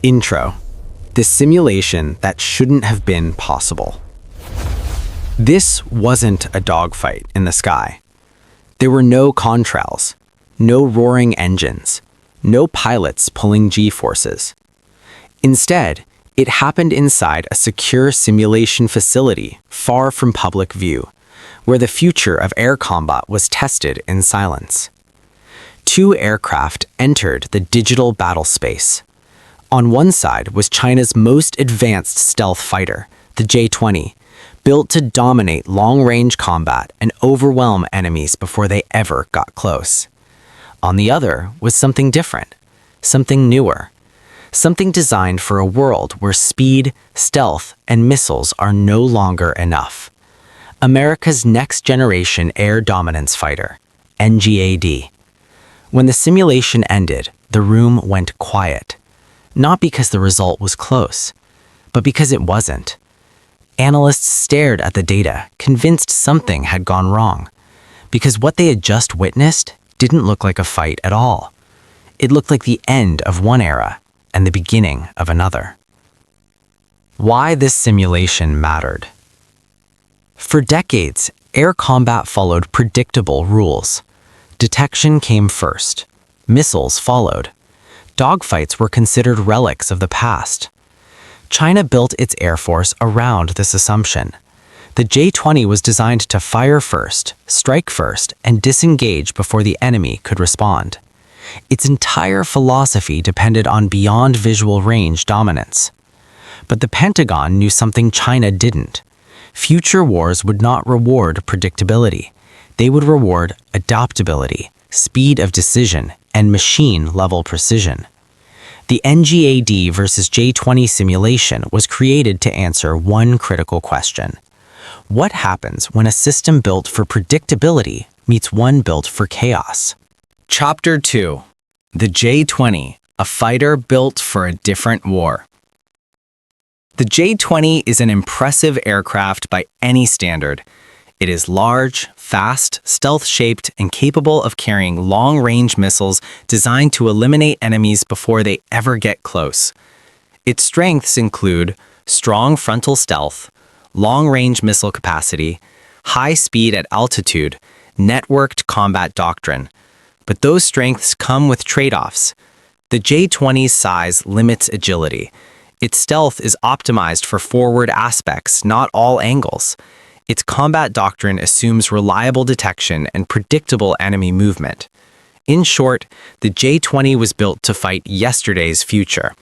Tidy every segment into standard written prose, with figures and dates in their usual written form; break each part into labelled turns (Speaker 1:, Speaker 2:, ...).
Speaker 1: Intro. The simulation that shouldn't have been possible. This wasn't a dogfight in the sky. There were no contrails, no roaring engines, no pilots pulling G-forces. Instead, it happened inside a secure simulation facility far from public view, where the future of air combat was tested in silence. Two aircraft entered the digital battle space. On one side was China's most advanced stealth fighter, the J-20, built to dominate long-range combat and overwhelm enemies before they ever got close. On the other was something different, something newer, something designed for a world where speed, stealth, and missiles are no longer enough. America's next-generation air dominance fighter, NGAD. When the simulation ended, the room went quiet. Not because the result was close, but because it wasn't. Analysts stared at the data, convinced something had gone wrong, because what they had just witnessed didn't look like a fight at all. It looked like the end of one era and the beginning of another. Why this simulation mattered. For decades, air combat followed predictable rules. Detection came first. Missiles followed. Dogfights were considered relics of the past. China built its air force around this assumption. The J-20 was designed to fire first, strike first, and disengage before the enemy could respond. Its entire philosophy depended on beyond visual range dominance. But the Pentagon knew something China didn't. Future wars would not reward predictability. They would reward adaptability, speed of decision, and machine-level precision. The NGAD versus J-20 simulation was created to answer one critical question. What happens when a system built for predictability meets one built for chaos? Chapter 2. The J-20, a fighter built for a different war. The J-20 is an impressive aircraft by any standard. It is large, fast, stealth-shaped, and capable of carrying long-range missiles designed to eliminate enemies before they ever get close. Its strengths include strong frontal stealth, long-range missile capacity, high speed at altitude, networked combat doctrine. But those strengths come with trade-offs. The J-20's size limits agility. Its stealth is optimized for forward aspects, not all angles. Its combat doctrine assumes reliable detection and predictable enemy movement. In short, the J-20 was built to fight yesterday's future,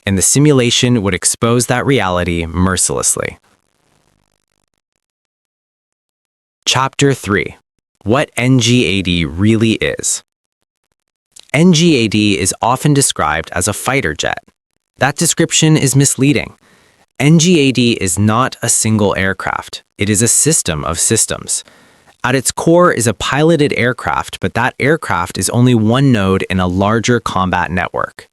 Speaker 1: and the simulation would expose that reality mercilessly. Chapter 3. What NGAD really is. NGAD is often described as a fighter jet. That description is misleading. NGAD is not a single aircraft. It is a system of systems. At its core is a piloted aircraft, but that aircraft is only one node in a larger combat network.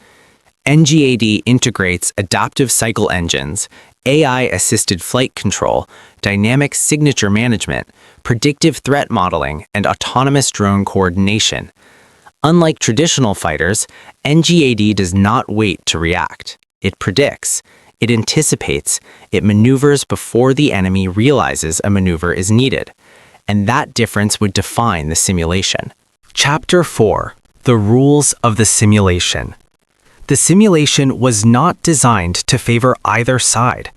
Speaker 1: NGAD integrates adaptive cycle engines, AI-assisted flight control, dynamic signature management, predictive threat modeling, and autonomous drone coordination. Unlike traditional fighters, NGAD does not wait to react. It predicts. It anticipates, it maneuvers before the enemy realizes a maneuver is needed, and that difference would define the simulation. Chapter 4. The rules of the simulation. The simulation was not designed to favor either side.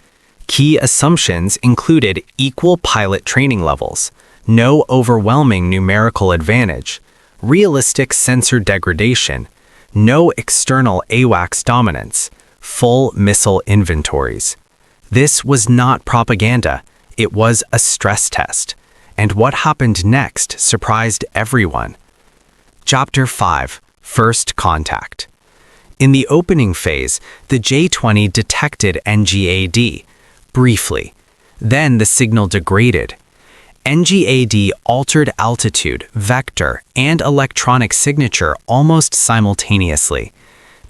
Speaker 1: Key assumptions included equal pilot training levels, no overwhelming numerical advantage, realistic sensor degradation, no external AWACS dominance, full missile inventories. This was not propaganda, it was a stress test. And what happened next surprised everyone. Chapter 5. First Contact. In the opening phase, the J-20 detected NGAD, briefly. Then the signal degraded. NGAD altered altitude, vector, and electronic signature almost simultaneously.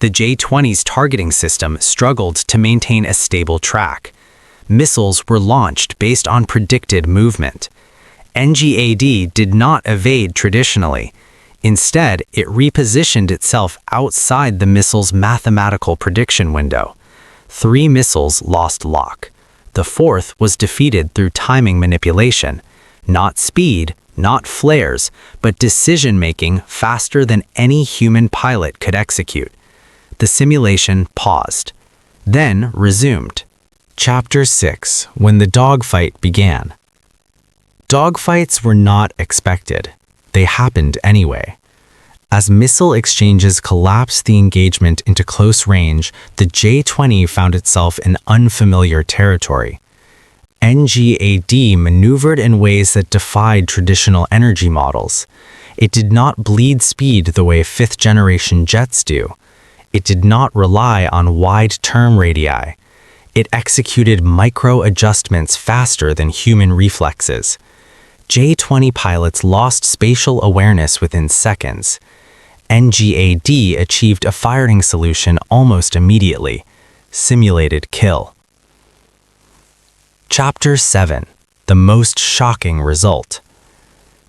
Speaker 1: The J-20's targeting system struggled to maintain a stable track. Missiles were launched based on predicted movement. NGAD did not evade traditionally. Instead, it repositioned itself outside the missile's mathematical prediction window. 3 missiles lost lock. The 4th was defeated through timing manipulation. Not speed, not flares, but decision-making faster than any human pilot could execute. The simulation paused, then resumed. Chapter 6. When the dogfight began. Dogfights were not expected. They happened anyway. As missile exchanges collapsed the engagement into close range, the J-20 found itself in unfamiliar territory. NGAD maneuvered in ways that defied traditional energy models. It did not bleed speed the way 5th-generation jets do. It did not rely on wide-term radii. It executed micro-adjustments faster than human reflexes. J-20 pilots lost spatial awareness within seconds. NGAD achieved a firing solution almost immediately. Simulated kill. Chapter 7. The most shocking result.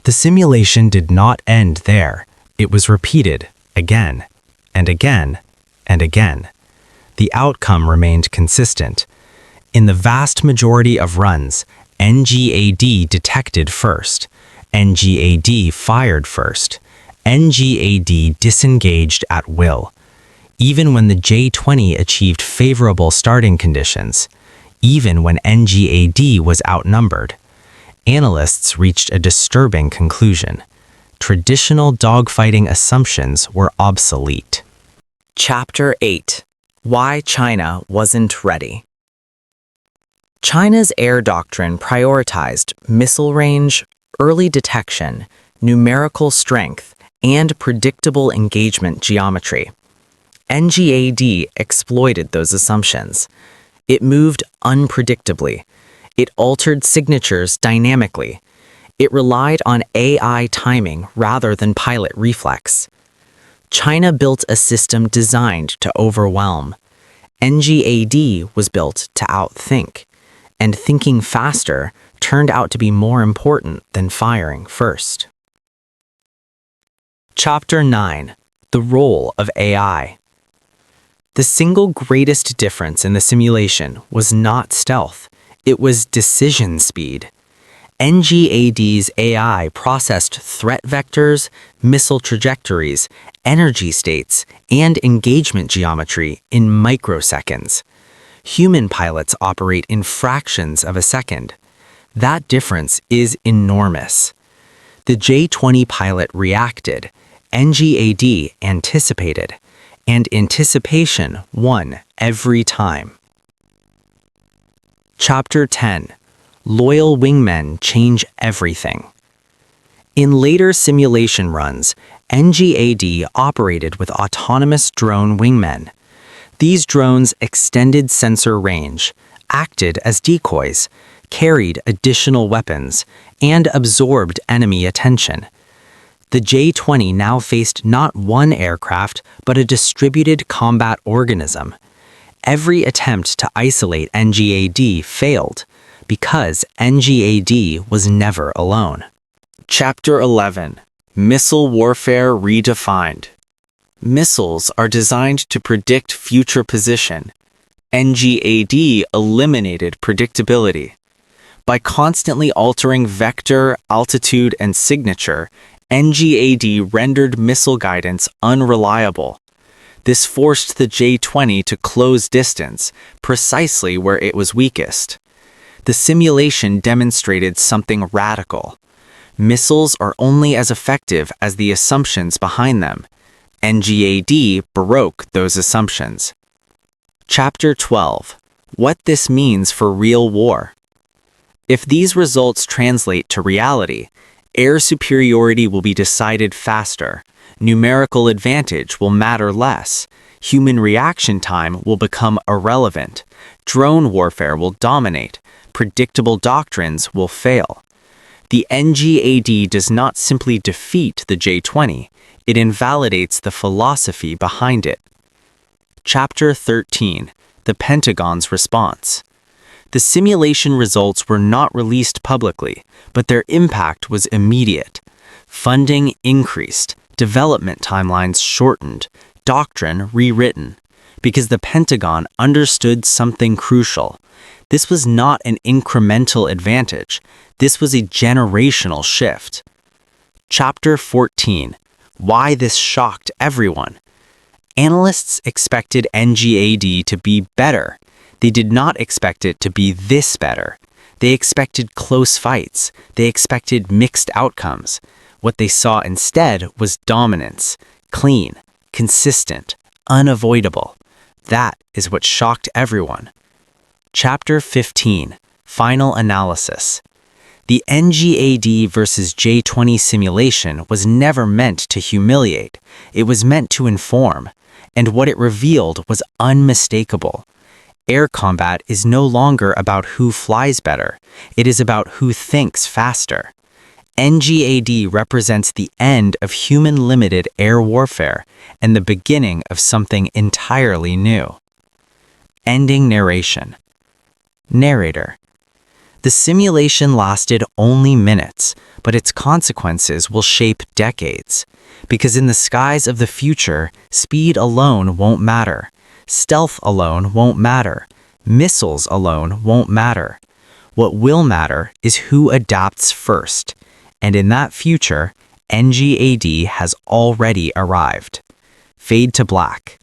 Speaker 1: The simulation did not end there. It was repeated again and again and again. The outcome remained consistent. In the vast majority of runs, NGAD detected first. NGAD fired first. NGAD disengaged at will. Even when the J-20 achieved favorable starting conditions, even when NGAD was outnumbered, analysts reached a disturbing conclusion. Traditional dogfighting assumptions were obsolete. Chapter 8. Why China wasn't ready. China's air doctrine prioritized missile range, early detection, numerical strength, and predictable engagement geometry. NGAD exploited those assumptions. It moved unpredictably. It altered signatures dynamically. It relied on AI timing rather than pilot reflex. China built a system designed to overwhelm. NGAD was built to outthink, and thinking faster turned out to be more important than firing first. Chapter 9. The Role of AI. The single greatest difference in the simulation was not stealth, it was decision speed. NGAD's AI processed threat vectors, missile trajectories, energy states, and engagement geometry in microseconds. Human pilots operate in fractions of a second. That difference is enormous. The J-20 pilot reacted, NGAD anticipated, and anticipation won every time. Chapter 10. Loyal wingmen change everything. In later simulation runs, NGAD operated with autonomous drone wingmen. These drones extended sensor range, acted as decoys, carried additional weapons, and absorbed enemy attention. The J-20 now faced not one aircraft, but a distributed combat organism. Every attempt to isolate NGAD failed, because NGAD was never alone. Chapter 11. Missile Warfare Redefined. Missiles are designed to predict future position. NGAD eliminated predictability. By constantly altering vector, altitude, and signature, NGAD rendered missile guidance unreliable. This forced the J-20 to close distance, precisely where it was weakest. The simulation demonstrated something radical. Missiles are only as effective as the assumptions behind them. NGAD broke those assumptions. Chapter 12. What this means for real war. If these results translate to reality, air superiority will be decided faster, numerical advantage will matter less, human reaction time will become irrelevant, drone warfare will dominate, predictable doctrines will fail. The NGAD does not simply defeat the J-20, it invalidates the philosophy behind it. Chapter 13. The Pentagon's Response. The simulation results were not released publicly, but their impact was immediate. Funding increased, development timelines shortened, doctrine rewritten, because the Pentagon understood something crucial. This was not an incremental advantage. This was a generational shift. Chapter 14. Why this shocked everyone. Analysts expected NGAD to be better. They did not expect it to be this better. They expected close fights. They expected mixed outcomes. What they saw instead was dominance, clean, consistent, unavoidable. That is what shocked everyone. Chapter 15. Final analysis. The NGAD versus J-20 simulation was never meant to humiliate. It was meant to inform. And what it revealed was unmistakable. Air combat is no longer about who flies better. It is about who thinks faster. NGAD represents the end of human-limited air warfare and the beginning of something entirely new. Ending narration. Narrator. The simulation lasted only minutes, but its consequences will shape decades. Because in the skies of the future, speed alone won't matter. Stealth alone won't matter. Missiles alone won't matter. What will matter is who adapts first. And in that future, NGAD has already arrived. Fade to black.